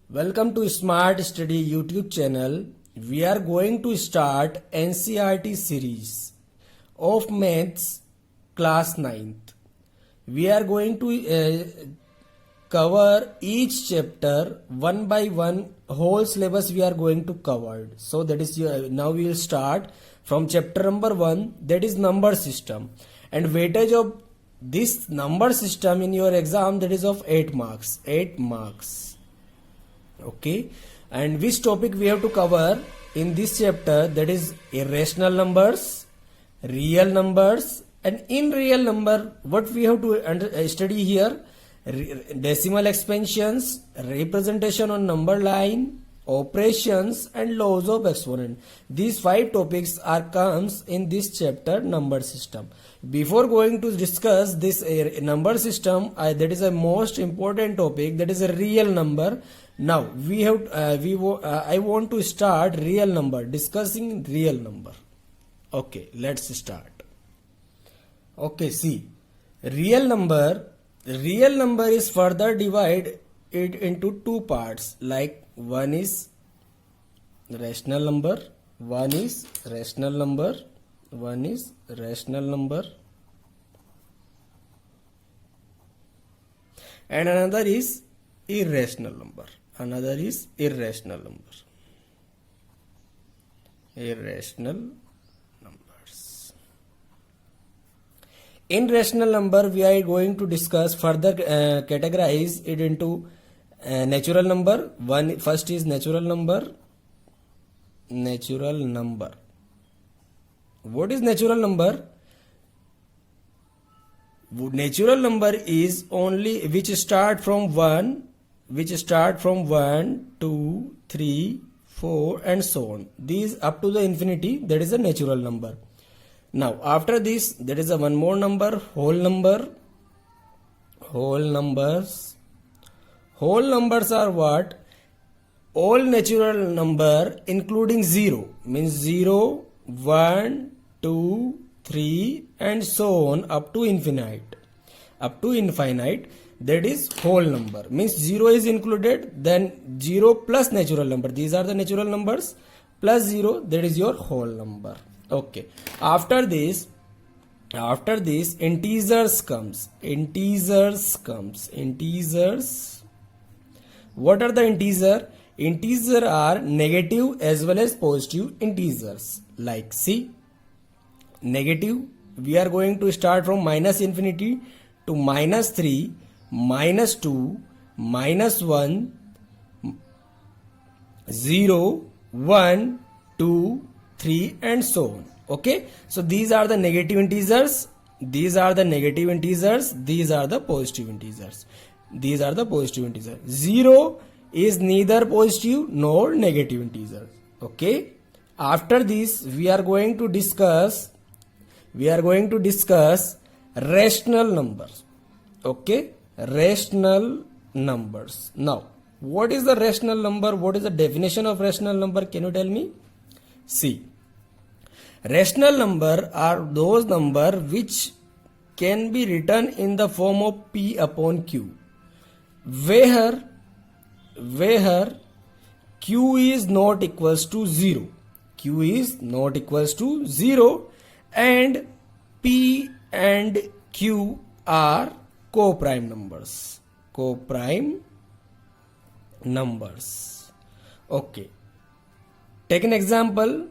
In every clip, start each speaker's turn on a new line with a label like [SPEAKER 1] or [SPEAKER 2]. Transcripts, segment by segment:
[SPEAKER 1] Welcome to Smart Study YouTube channel. We are going to start NCERT series of Maths class 9th. We are going to cover each chapter one by one. Whole syllabus we are going to cover. So that is now we will start from chapter number 1, that is number system, and weightage of this number system in your exam, that is of 8 marks. Okay, and which topic we have to cover in this chapter, that is irrational numbers, real numbers, and in real number what we have to study here: decimal expansions, representation on number line, operations, and laws of exponent. These 5 topics are comes in this chapter number system. Before going to discuss this number system, that is a most important topic, that is a real number. Now we have I want to start real number, discussing real number. Okay, let's start. Okay, see, real number is further divided it into 2 parts, like one is rational number, and another is irrational number. Irrational numbers. In rational number, we are going to discuss further, categorize it into natural number. First is natural number. What is natural number? Natural number is only which start from 1, 2, 3, 4, and so on. These up to the infinity, that is a natural number. Now after this, there is a one more number, whole number. Whole numbers are what? All natural number including 0, means 0, 1, 2, 3, and so on up to infinite. That is whole number, means 0 is included, then 0 plus natural number, these are the natural numbers, plus 0, that is your whole number. Okay, after this integers comes. What are the integers? Integers are negative as well as positive integers. Like see, negative, we are going to start from minus infinity to minus 3, minus 2, minus 1, 0, 1, 2, 3, and so on. Okay, so these are the negative integers, these are the positive integers. 0 is neither positive nor negative integer. Okay, after this we are going to discuss rational numbers. Okay, rational numbers. Now what is the rational number? What is the definition of rational number? Can you tell me? See, rational number are those number which can be written in the form of P upon Q, where Q is not equals to 0. And P and Q are co-prime numbers. Okay, take an example,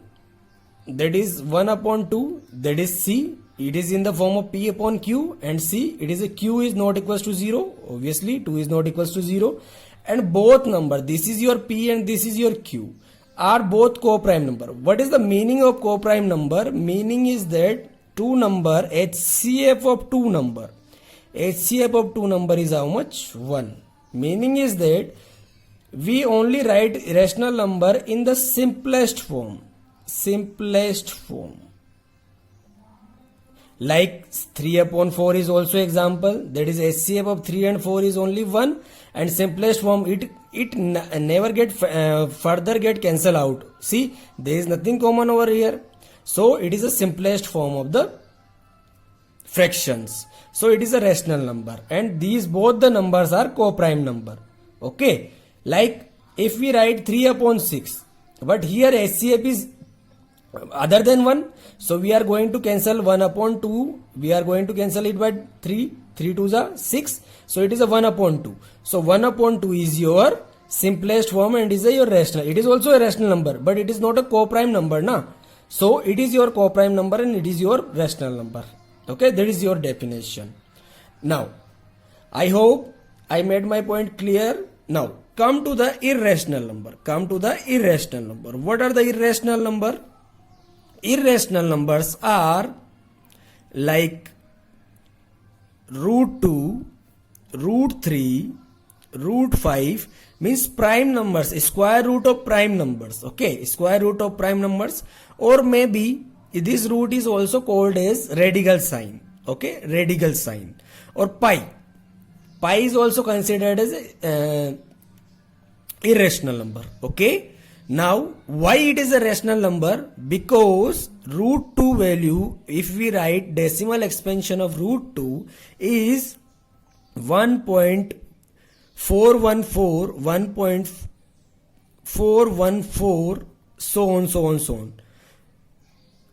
[SPEAKER 1] that is 1 upon 2, that is C. It is in the form of P upon Q, and C, it is a Q is not equals to 0. Obviously 2 is not equals to 0, and both number, this is your P and this is your Q, are both co-prime number. What is the meaning of co-prime number? Meaning is that two number, HCF of two number is how much? 1. Meaning is that we only write rational number in the simplest form. Like 3 upon 4 is also example, that is HCF of 3 and 4 is only 1, and simplest form, it never get further get cancel out. See, there is nothing common over here, so it is the simplest form of the fractions. So it is a rational number, and these both the numbers are co-prime number. Okay, like if we write 3 upon 6, but here HCF is other than 1, so we are going to cancel 1 upon 2, we are going to cancel it by 3, 3 2s are 6, so it is a 1 upon 2. So 1 upon 2 is your simplest form and is your rational. It is also a rational number, but it is not a co-prime number, na. So it is your co-prime number and it is your rational number. Okay, that is your definition. Now, I hope I made my point clear. Now, come to the irrational number. Come to the irrational number. What are the irrational number? Irrational numbers are like root 2, root 3, root 5, means prime numbers, square root of prime numbers. Okay, square root of prime numbers, or maybe this root is also called as radical sign. Okay, radical sign, or pi. Pi is also considered as irrational number. Okay, now why it is a rational number? Because root 2 value, if we write decimal expansion of root 2 is 1.414, 1.414, so on, so on, so on.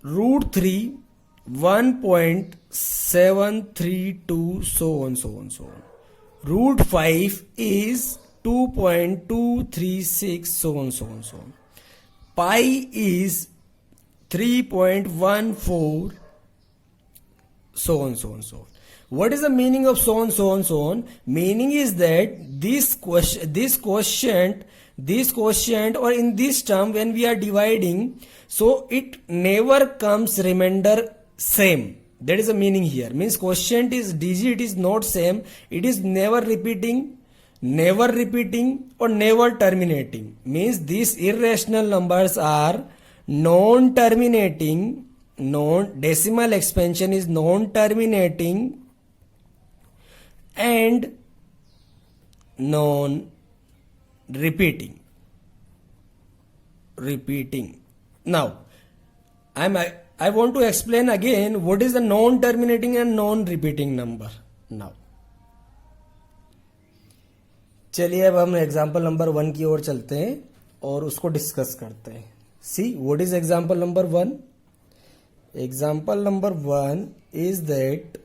[SPEAKER 1] Root 3, 1.732, so on, so on, so on. Root 5 is 2.236, so on, so on, so on. Pi is 3.14, so on, so on, so on. What is the meaning of so on, so on, so on? Meaning is that this quotient, or in this term when we are dividing, so it never comes remainder same. That is the meaning here. Means quotient is digit is not same. It is never repeating, or never terminating. Means these irrational numbers are non-terminating, decimal expansion is non-terminating and non-repeating. Now, I want to explain again what is the non-terminating and non-repeating number. Now, चलिए अब हम example number 1 की ओर चलते हैं और उसको discuss करते हैं. See what is example number 1? Example number 1 is that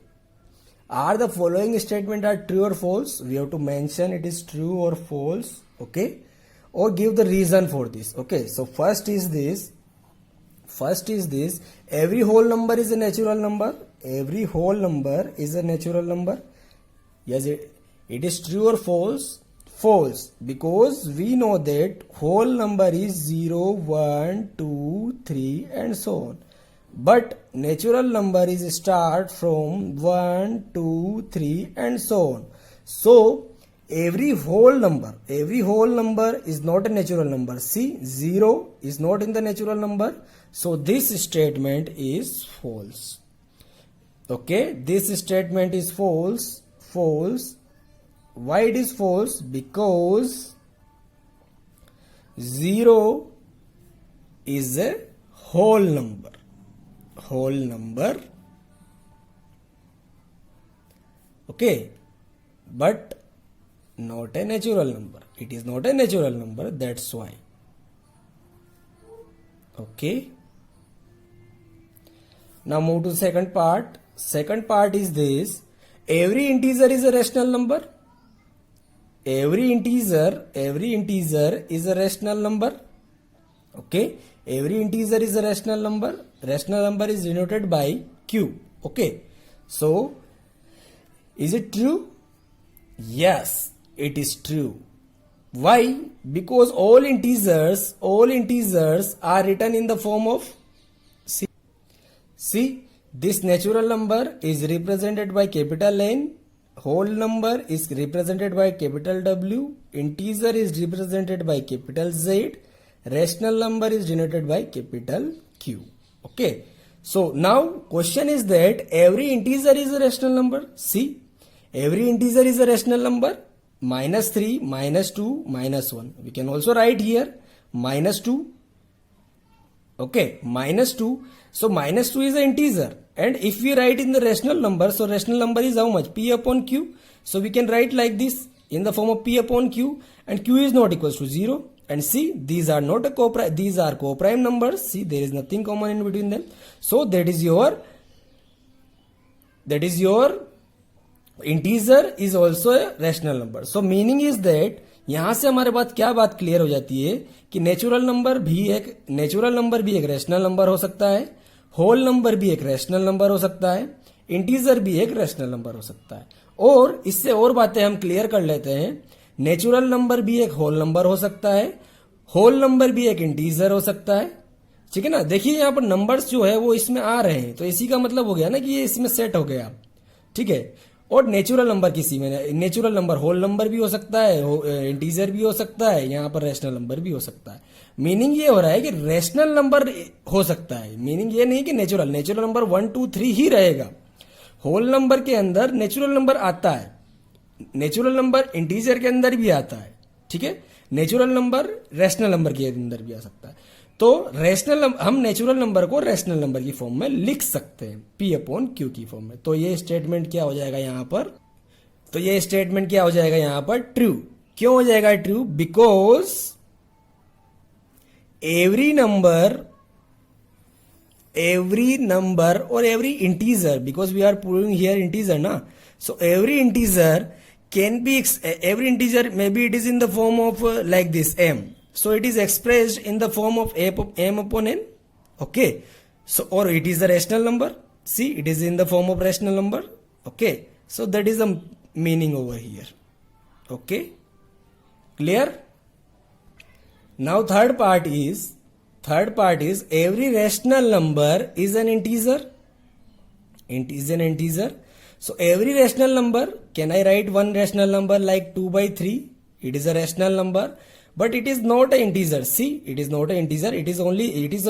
[SPEAKER 1] are the following statement are true or false? We have to mention it is true or false, okay, or give the reason for this. Okay, so first is this, every whole number is a natural number. Every whole number is a natural number. Yes, it is true or false? False, because we know that whole number is 0, 1, 2, 3 and so on. But natural number is start from 1, 2, 3 and so on. So every whole number is not a natural number. See, 0 is not in the natural number. So this statement is false. Okay, this statement is false. Why it is false? Because 0 is a whole number. Okay, but not a natural number. It is not a natural number, that's why. Okay, now move to the second part. Second part is this: every integer is a rational number. Every integer is a rational number. Okay, every integer is a rational number. Rational number is denoted by Q. Okay, so is it true? Yes, it is true. Why? Because all integers are written in the form of see, this natural number is represented by capital N, whole number is represented by capital W, integer is represented by capital Z, rational number is denoted by capital Q. Okay, so now question is that every integer is a rational number. See, every integer is a rational number. -3, -2, -1. We can also write here -2. Okay, -2. So -2 is an integer. And if we write in the rational number, so rational number is how much? P upon Q. So we can write like this in the form of P upon Q, and Q is not equals to 0. and see, these are not a co-prime, these are co-prime numbers. See, there is nothing common in between them. So that is your integer is also a rational number. So meaning is that यहां से हमारे बात क्या बात clear हो जाती है कि नेचुरल नंबर भी एक रेशनल नंबर हो सकता है, होल नंबर भी एक रेशनल नंबर हो सकता है, इंटीजर भी एक रेशनल नंबर हो सकता है. और इससे और बातें हम क्लियर कर लेते हैं. नेचुरल नंबर भी एक होल नंबर हो सकता है, होल नंबर भी एक इंटीजर हो सकता है. ठीक है ना. देखिए यहाँ पर नंबर्स जो है वो इसमें आ रहे हैं, तो इसी का मतलब हो गया ना कि ये इसमें सेट हो गया. ठीक है. और नेचुरल नंबर किसी में, नेचुरल नंबर होल नंबर भी हो सकता है, इंटीजर भी हो सकता है, यहाँ पर रेशनल नंबर भी हो सकता है. मीनिंग ये हो रहा है कि रेशनल नंबर हो सकता है. मीनिंग ये नहीं कि नेचुरल नंबर 1 2 3 ही रहेगा. होल नंबर के अंदर नेचुरल नंबर आता है, नेचुरल नंबर इंटीजर के अंदर भी आता है. ठीक है. नेचुरल नंबर रेशनल नंबर के अंदर भी आ सकता है. तो हम नेचुरल नंबर को रेशनल नंबर की फॉर्म में लिख सकते हैं, P/Q की फॉर्म में. तो ये स्टेटमेंट क्या हो जाएगा यहां पर? ट्रू. क्यों हो जाएगा ट्रू? बिकॉज एवरी नंबर और every integer, because we are proving here integer ना. So every integer maybe it is in the form of like this m. So it is expressed in the form of m upon n. Okay. So or it is a rational number. See, it is in the form of rational number. Okay. So that is the meaning over here. Okay. Clear? Now third part is every rational number is an integer. It is an integer. So every rational number, can I write one rational number like 2/3? It is a rational number, but it is not an integer. See, it is not an integer. It is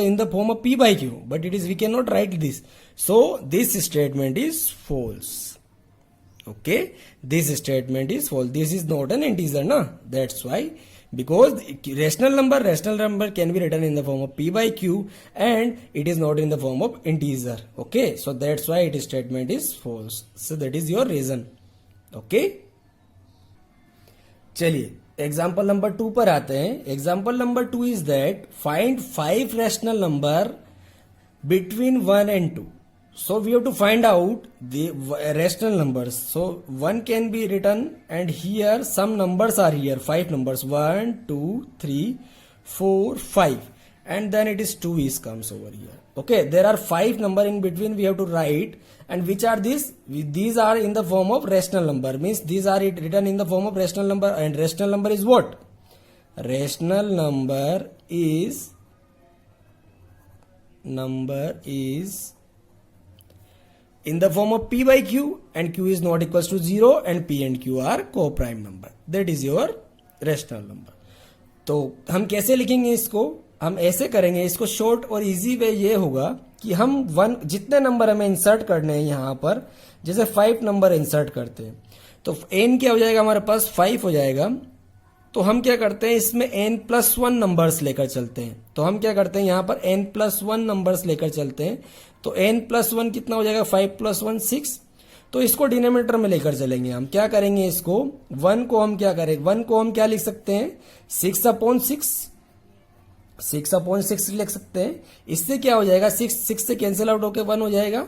[SPEAKER 1] in the form of P/Q, but we cannot write this. So this statement is false. Okay, this statement is false. This is not an integer, na? That's why. Because rational number can be written in the form of P/Q and it is not in the form of integer. Okay, so that's why its statement is false. So that is your reason. Okay. चलिए example number 2 पर आते हैं. Example number 2 is that find 5 rational number between 1 and 2. So we have to find out the rational numbers. So 1 can be written and here some numbers are here, 5 numbers, 1 2 3 4 5, and then it is 2 is comes over here. Okay, there are 5 number in between we have to write, and which are these? These are in the form of rational number, means these are written in the form of rational number. And rational number is what? Rational number is in the form of P/Q, and Q is not equals to 0, and P and Q are co-prime number. That is your rational number. तो हम कैसे लिखेंगे इसको? हम ऐसे करेंगे इसको. Short और इजी वे ये होगा कि हम जितने नंबर हमें इंसर्ट करने हैं यहाँ पर, जैसे 5 नंबर इंसर्ट करते हैं तो n क्या हो जाएगा हमारे पास? 5 हो जाएगा. तो हम क्या करते हैं इसमें n+1 नंबर्स लेकर चलते हैं. तो हम क्या करते हैं यहाँ पर n+1 नंबर्स लेकर चलते हैं. तो n+1 कितना हो जाएगा? 5 + 1 6. तो इसको डिनोमिनेटर में लेकर चलेंगे. हम क्या करेंगे इसको 1 को हम क्या करें? 1 को हम क्या लिख सकते हैं? 6/6. 6/6 लिख सकते हैं. इससे क्या हो जाएगा? 6 से कैंसिल आउट होकर 1 हो जाएगा.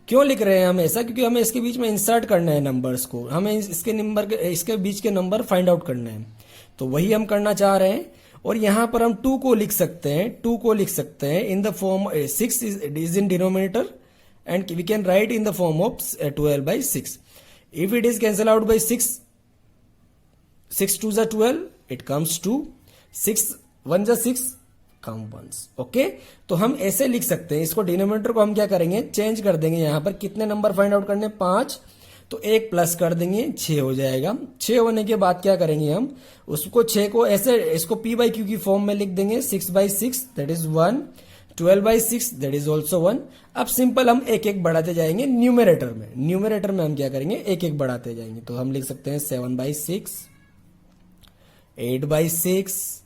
[SPEAKER 1] क्यों लिख रहे हैं हम ऐसा? क्योंकि हमें इसके बीच में इंसर्ट करना है नंबर्स को. हमें इसके बीच के नंबर फाइंड आउट करना है. तो वही हम करना चाह रहे हैं. और यहां पर हम 2 को लिख सकते हैं in the form 6 is in denominator, and we can write in the form of 12/6. If it is cancel out by 6 2 12, it comes to 6 1 6 come once. Okay, तो हम ऐसे लिख सकते हैं. इसको डिनोमिनेटर को हम क्या करेंगे? चेंज कर देंगे. यहां पर कितने नंबर फाइंड आउट करने? 5. तो 1 प्लस कर देंगे, 6 हो जाएगा. 6 होने के बाद क्या करेंगे हम? उसको 6 को ऐसे इसको P/Q की फॉर्म में लिख देंगे. 6/6 that is 1, 12/6 that is also 1. अब सिंपल हम एक एक बढ़ाते जाएंगे न्यूमरेटर में हम क्या करेंगे? एक एक बढ़ाते जाएंगे. तो हम लिख सकते हैं 7/6, 8/6,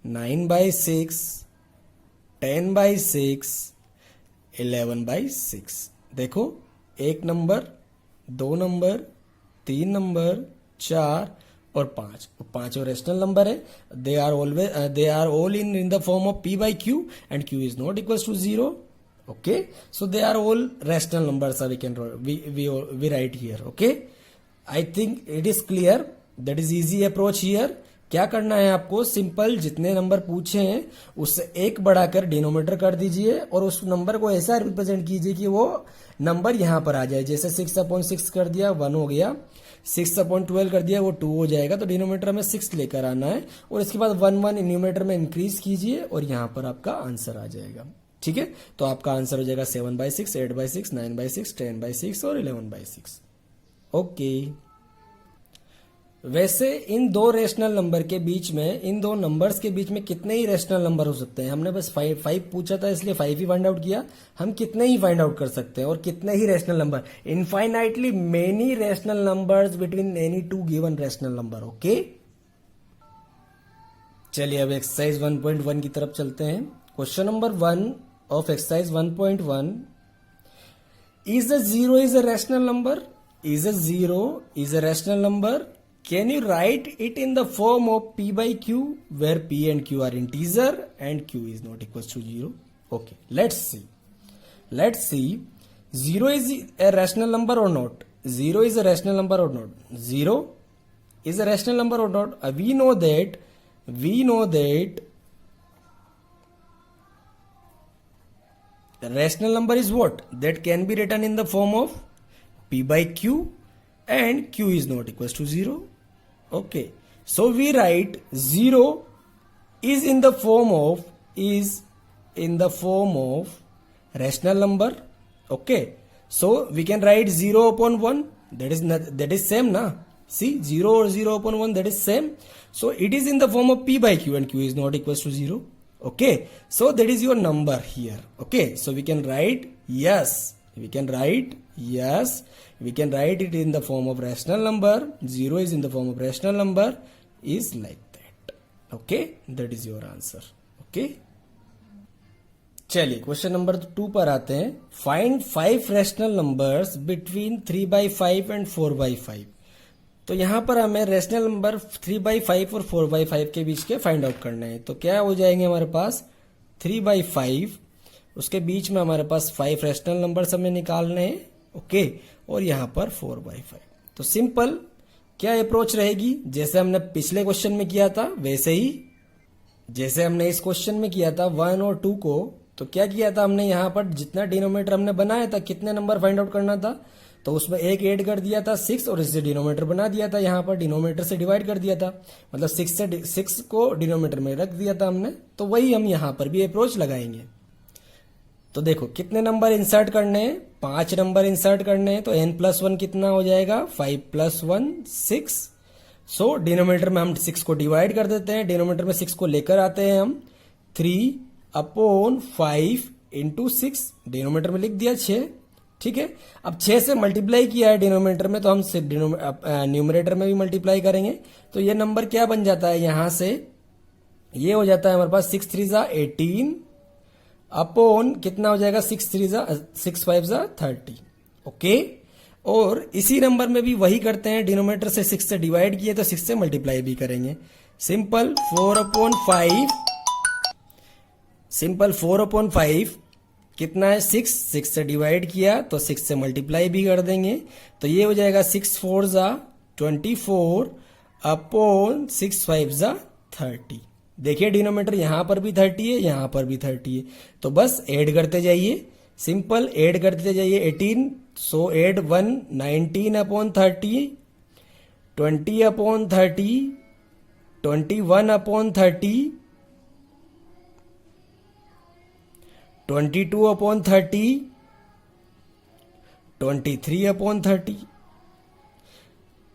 [SPEAKER 1] 9/6, 10/6, 11/6. देखो, 1 नंबर, 2 नंबर, 3 नंबर, 4 और 5, पांचों रेशनल नंबर है. They are all in the form of p by q and q is not equals to 0. Okay, so they are all rational numbers. We write here. Okay, I think it is clear. That is easy approach here. क्या करना है आपको, simple जितने number पूछे हैं उससे एक बढ़ाकर डिनोमिनेटर कर दीजिए और उस नंबर को ऐसा रिप्रेजेंट कीजिए कि वो नंबर यहां पर आ जाए. जैसे 6/6 कर दिया 1 हो गया, 6/12 कर दिया वो 2 हो जाएगा. तो डिनोमिनेटर में 6 लेकर आना है और इसके बाद 1 न्यूमरेटर में इंक्रीज कीजिए और यहां पर आपका आंसर आ जाएगा. ठीक है, तो आपका आंसर हो जाएगा 7/6, 8/6, 9/6, 10/6 और 11/6. ओके, वैसे इन दो रेशनल नंबर के बीच में, इन दो नंबर्स के बीच में कितने ही रेशनल नंबर हो सकते हैं. हमने बस 5 पूछा था इसलिए 5 ही फाइंड आउट किया. हम कितने ही फाइंड आउट कर सकते हैं और कितने ही rational number, infinitely many rational numbers between any two given rational number. Okay, चलिए अब एक्सरसाइज 1.1 की तरफ चलते हैं. Question number 1 of exercise 1.1. Is a 0 is a rational number? Is a 0 is a rational number? Can you write it in the form of p by q, where p and q are integer and q is not equals to 0? Okay, let's see. Let's see. 0 is a rational number or not? 0 is a rational number or not? 0 is a rational number or not? We know that the rational number is what? That can be written in the form of p by q and q is not equals to 0. Okay, so we write 0 is in the form of rational number. Okay, so we can write 0 upon 1, that is same na. See, 0 or 0 upon 1, that is same. So it is in the form of p by q and q is not equals to 0. Okay, so that is your number here. Okay, so we can write yes, we can write it in the form of rational number. 0 is in the form of rational number is like that. Okay, that is your answer. Okay, चलिए question number 2 पर आते हैं. Find 5 rational numbers between 3/5 and 4/5. तो यहां पर हमें rational number 3/5 और 4/5 के बीच के फाइंड आउट करने हैं. तो क्या हो जाएंगे हमारे पास 3/5, उसके बीच में हमारे पास 5 रैशनल नंबर्स हमें निकालने हैं. ओके, और यहां पर 4/5. तो सिंपल क्या अप्रोच रहेगी, जैसे हमने पिछले क्वेश्चन में किया था वैसे ही, जैसे हमने इस क्वेश्चन में किया था 1 और 2 को. तो क्या किया था हमने, यहां पर जितना डिनोमिनेटर हमने बनाया था कितने नंबर फाइंड आउट करना था, तो उसमें एक ऐड कर दिया था 6 और इससे डिनोमिनेटर बना दिया था. यहां पर डिनोमिनेटर से डिवाइड कर दिया था, मतलब 6 को डिनोमिनेटर में रख दिया था हमने. तो वही हम यहां पर भी अप्रोच लगाएंगे. तो देखो कितने नंबर इंसर्ट करने हैं, 5 नंबर इंसर्ट करने हैं. तो n+1 कितना हो जाएगा, 5 + 1 6. सो डिनोमिनेटर में हम 6 को डिवाइड कर देते हैं, डिनोमिनेटर में 6 को लेकर आते हैं हम. 3/5 × 6, डिनोमिनेटर में लिख दिया 6. ठीक है, अब 6 से मल्टीप्लाई किया है डिनोमिनेटर में, तो हम न्यूमरेटर में भी मल्टीप्लाई करेंगे. तो ये नंबर क्या बन जाता है, यहां से ये हो जाता है हमारे पास 6 3 = 18 अपॉन कितना हो जाएगा 6 5 = 30. ओके, और इसी नंबर में भी वही करते हैं, डिनोमिनेटर से 6 से डिवाइड किए तो 6 से मल्टीप्लाई भी करेंगे. सिंपल 4/5 कितना है 6 से डिवाइड किया तो 6 से मल्टीप्लाई भी कर देंगे. तो ये हो जाएगा 6 4 = 24 अपॉन 6 5 = 30. देखिए डिनोमिनेटर यहां पर भी 30 है, यहां पर भी 30 है. तो बस ऐड करते जाइए, सिंपल ऐड करते जाइए 18. सो ऐड 1 19/30, 20/30, 21/30, 22/30, 23/30.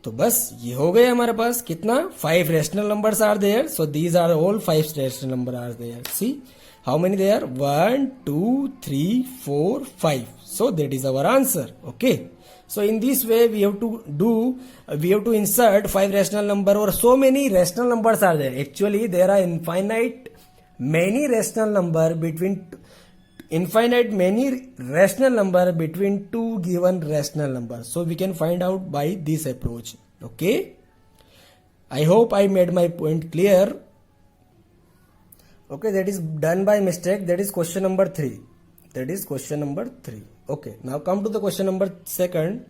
[SPEAKER 1] तो बस ये हो गए हमारे पास कितना 5 rational numbers are there. So these are all 5 rational number are there. See how many there, 1 2 3 4 5. So that is our answer. Okay, so in this way we have to insert 5 rational number, or so many rational numbers are there. Actually there are infinite many rational number between two given rational numbers. So we can find out by this approach. Okay, I hope I made my point clear. Okay, that is done by mistake. That is question number 3. That is question number 3. Okay, now come to the question number 2.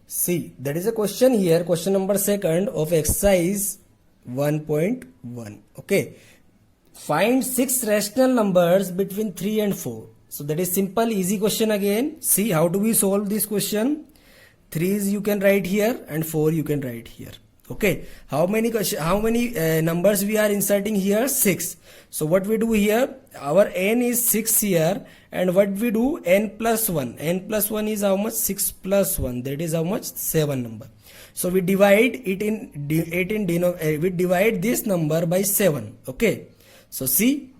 [SPEAKER 1] See, that is a question here, question number 2 of exercise 1.1. Okay, find 6 rational numbers between 3 and 4. So that is simple, easy question again. See how do we solve this question? 3 is you can write here and 4 you can write here. Okay, how many numbers we are inserting here? 6. So what we do here, our n is 6 here, and what we do, n plus 1. N plus 1 is how much? 6 plus 1, that is how much? 7 number. So we divide we divide this number by 7. Okay, so see,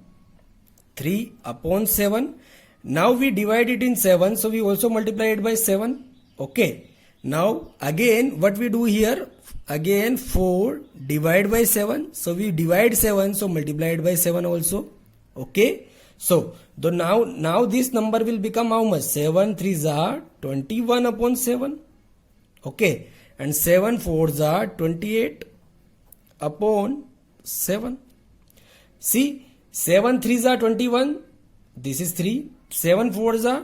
[SPEAKER 1] 3 upon 7. Now we divide it in 7, so we also multiply it by 7. Okay, now again what we do here, again 4 divide by 7, so we divide 7, so multiply it by 7 also. Okay, so now this number will become how much? 7 3s are 21 upon 7. Okay, and 7 4s are 28 upon 7. See, 7 3s are 21, this is 3. 7 4s are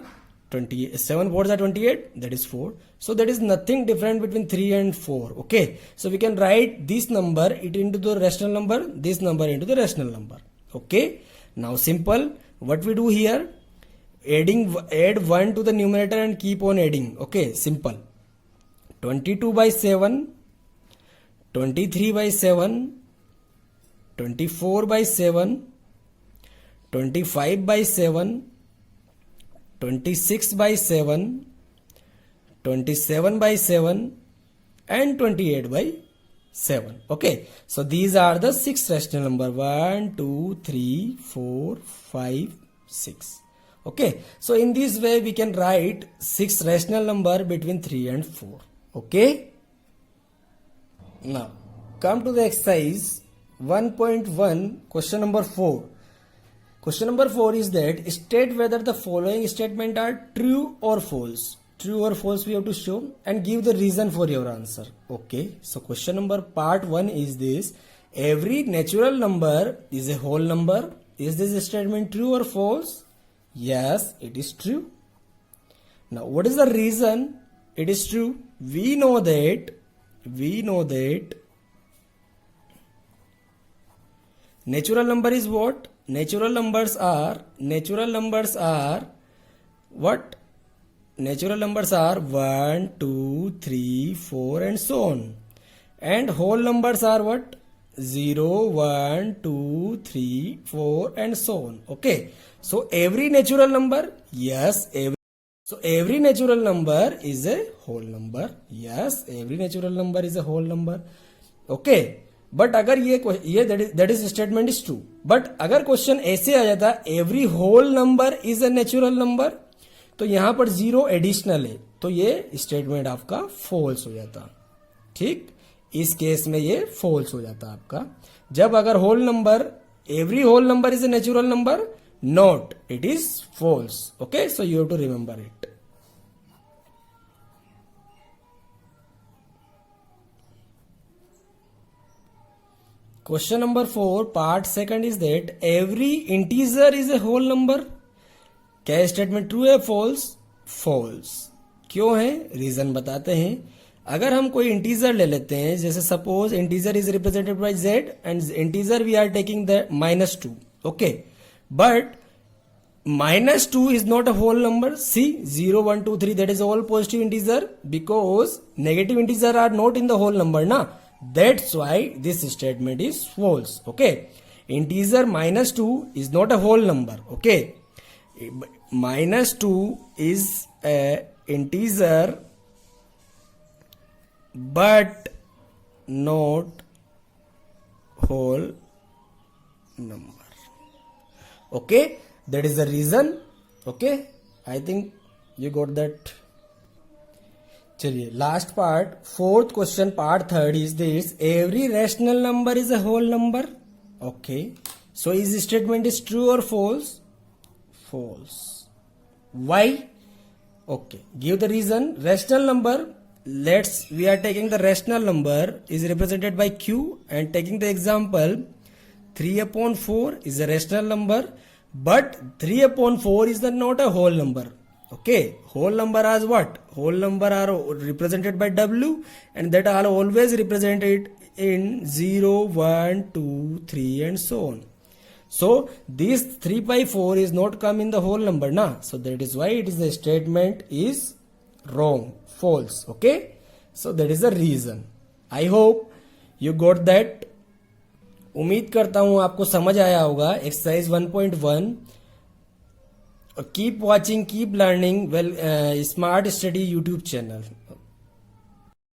[SPEAKER 1] 28, 7 4s are 28, that is 4. So that is nothing different between 3 and 4. Okay, so we can write this number it into the rational number, this number into the rational number. Okay, now simple, what we do here, add 1 to the numerator and keep on adding. Okay, simple. 22 by 7, 23 by 7, 24 by 7, 25 by 7, 26 by 7, 27 by 7, and 28 by 7. Okay, so these are the 6 rational number, 1 2 3 4 5 6. Okay, so in this way we can write 6 rational number between 3 and 4. Okay, now come to the exercise 1.1, question number 4. Question number 4 is that state whether the following statement are true or false. True or false we have to show and give the reason for your answer. Okay, so question number part 1 is this: every natural number is a whole number. Is this statement true or false? Yes, it is true. Now what is the reason it is true? We know that natural number is what? Natural numbers are what? Natural numbers are 1, 2, 3, 4 and so on. And whole numbers are what? 0, 1, 2, 3, 4 and so on. Okay, so every natural number, yes, every natural number is a whole number. Yes, every natural number is a whole number. Okay, but अगर ये that is statement is true, but अगर question ऐसे आ जाता every whole number is a natural number, तो यहां पर 0 additional है, तो ये स्टेटमेंट आपका फॉल्स हो जाता. ठीक, इस केस में ये फॉल्स हो जाता आपका. जब अगर whole number, every whole number is a natural number, not, it is false. Okay, so you have to remember it. Question number 4, part 2 is that every integer is a whole number. क्या statement true है false? False. क्यों है? Reason बताते हैं. अगर हम कोई integer ले लेते हैं, जैसे suppose integer is represented by z and integer we are taking the -2. Okay, but -2 is not a whole number. See, 0, 1, 2, 3, that is all positive integer, because negative integer are not in the whole number na. That's why this statement is false. Okay, integer -2 is not a whole number. Okay, -2 is a integer but not whole number. Okay, that is the reason. Okay, I think you got that. चलिए last part, fourth question, part 3 is this: every rational number is a whole number. Okay, so is statement is true और false? False. Why? Okay, give the reason. Rational number we are taking the rational number is represented by q, and taking the example 3 upon 4 is a rational number, but 3 upon 4 is not a whole number. Okay, whole number as what? Whole number are represented by w, and that are always represented in 0, 1, 2, 3 and so on. So this 3 by 4 is not come in the whole number, na? So that is why it is the statement is wrong, false. Okay, so that is the reason. I hope you got that. उम्मीद करता हूं आपको समझ आया होगा exercise 1.1. Keep watching, keep learning well smart study YouTube channel.